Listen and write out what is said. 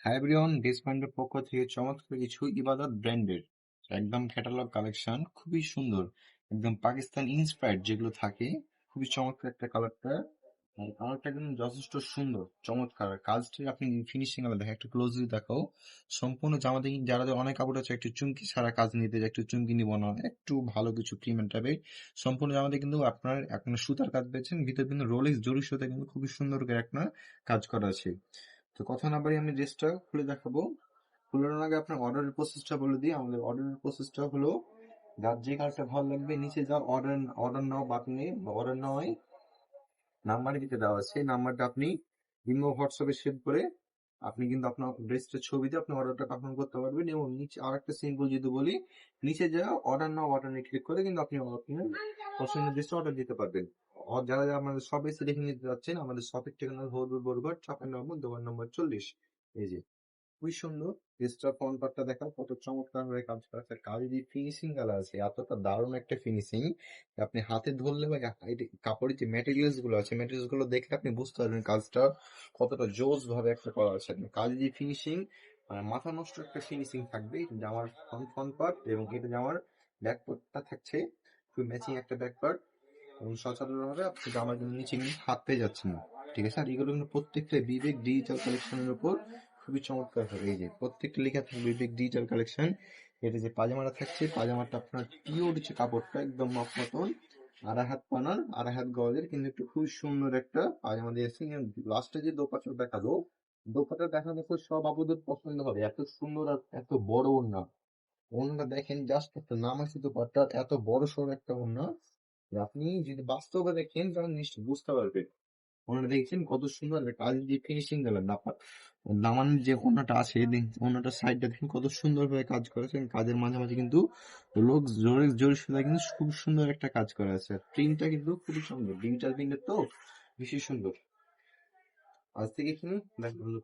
হ্যাঁ এভরিওয়ান, ডিসমাইন্ডের পক্ষ থেকে চমৎকার কিছু ইবাদত ব্র্যান্ডের একদম ক্যাটালগ কালেকশন, খুবই সুন্দর, একদম পাকিস্তান ইন্সপায়ার্ড যেগুলো থাকে। খুবই চমৎকার একটা কালারটা, আর কালারটা কিন্তু যথেষ্ট সুন্দর, চমৎকার। আর কাজটা আপনি ফিনিশিং আলাদা দেখেন, একটু ক্লোজলি দেখাও। সম্পূর্ণ জামা দেখি যারা অনেক কাপড় আছে একটু চুমকি ছাড়া কাজ নিতে যায়, একটু চুমকি নিব না, একটু ভালো কিছু প্রিমিয়াম টাইপের সম্পূর্ণ জামাতে কিন্তু আপনার আপনার সুতার কাজ পেয়েছেন, ভিতরে কিন্তু রোলেক্স জরি সুতা কিন্তু খুবই সুন্দর করে একটা কাজ করা আছে। তো কথা না বাড়ি আমি ড্রেসটা খুলে দেখাবো। খোলানোর আগে আপনার অর্ডারের প্রসেসটা বলে দিই। আমাদের অর্ডারের প্রসেসটা হলো, যার যে কালারটা ভালো লাগবে নিচে যাও, অর্ডার অর্ডার নাও বাটনে বা অর্ডার নাওয়াই নাম্বারের দিকে দেওয়া আছে, নাম্বারটা আপনি ইমো হোয়াটসঅ্যাপে সেভ করে আপনি কিন্তু আপনার ড্রেসটার ছবি দিয়ে আপনি অর্ডারটা কনফার্ম করতে পারবেন। এবং নিচে আর একটা সিম্পল যদি বলি, নিচে যাও অর্ডার নাও বাটনে ক্লিক করে কিন্তু আপনি আপনার পছন্দের ড্রেসটা অর্ডার দিতে পারবেন। যারা যারা আমাদের শপে এসে দেখে নিতে যাচ্ছেন, আমাদের শপের ঠিকানা হলুদ বরবার 56 নম্বর, দোকান নম্বর 40। এই যে খুবই সুন্দর ড্রেসটার ফ্রন্ট পার্টটা দেখা কত চমৎকার ভাবে কাজ করা আছে। কাজের যে ফিনিশিং গুলো আছে এতটা দারুণ একটা ফিনিশিং, আপনি হাতে ধরলে বা কাপড়ের যে ম্যাটেরিয়ালস গুলো আছে ম্যাটেরিয়ালস গুলো দেখলে আপনি বুঝতে পারবেন কাজটা কতটা জোস ভাবে একটা করা আছে। কাজের যে ফিনিশিং, মাথা নষ্ট একটা ফিনিশিং থাকবে। এটা জামার ফ্রন্ট পার্ট এবং এটা জামার ব্যাক পার্টটা থাকছে খুব ম্যাচিং একটা ব্যাক পার্ট, এবং সচরাচরভাবে আপনি জামার কিন্তু নিচে কিন্তু হাত পেয়ে যাচ্ছেন না। ঠিক আছে, আর এগুলো কিন্তু প্রত্যেকটা বিবেক ডিজিটাল কালেকশনের উপর খুবই চমৎকার হবে। এই যে প্রত্যেকটা লেখা থাকবে বিবেক ডিজিটাল কালেকশন। এটা যে পাজামাটা থাকছে, পাজামাটা আপনার পিওর হচ্ছে কাপড়টা, একদম মাপ মতন, আড়াই হাত পানার আড়াই হাত গজের কিন্তু একটু খুব সুন্দর একটা পাজামা দিয়েছে। লাস্টে যে দোপাটা দেখাবো, দোপাটা দেখানো তো সব আপুদের পছন্দ হবে, এত সুন্দর আর এত বড় ওড়না। ওড়নাটা দেখেন, জাস্ট একটা নাম আছে দোপাট্টার, এত বড় সড়ো একটা ওড়না যে আপনি যদি বাস্তবে দেখেন তাহলে নিশ্চয়ই বুঝতে পারবেন। ওনারা দেখছেন কত সুন্দর একটা কাজ দিয়ে ফিনিশিং দিলেন না নামানোর যে ওনাটা আছে, ওনাটার সাইডটা দেখেন কত সুন্দর ভাবে কাজ করেছেন। কাজের মাঝামাঝি কিন্তু লোক জোরে জোরে সোজা কিন্তু খুব সুন্দর একটা কাজ করা আছে। প্রিন্টটা কিন্তু খুবই সুন্দর, ডিজিটাল প্রিন্টের তো বেশি সুন্দর। আজ থেকে এখানে দেখা হলো।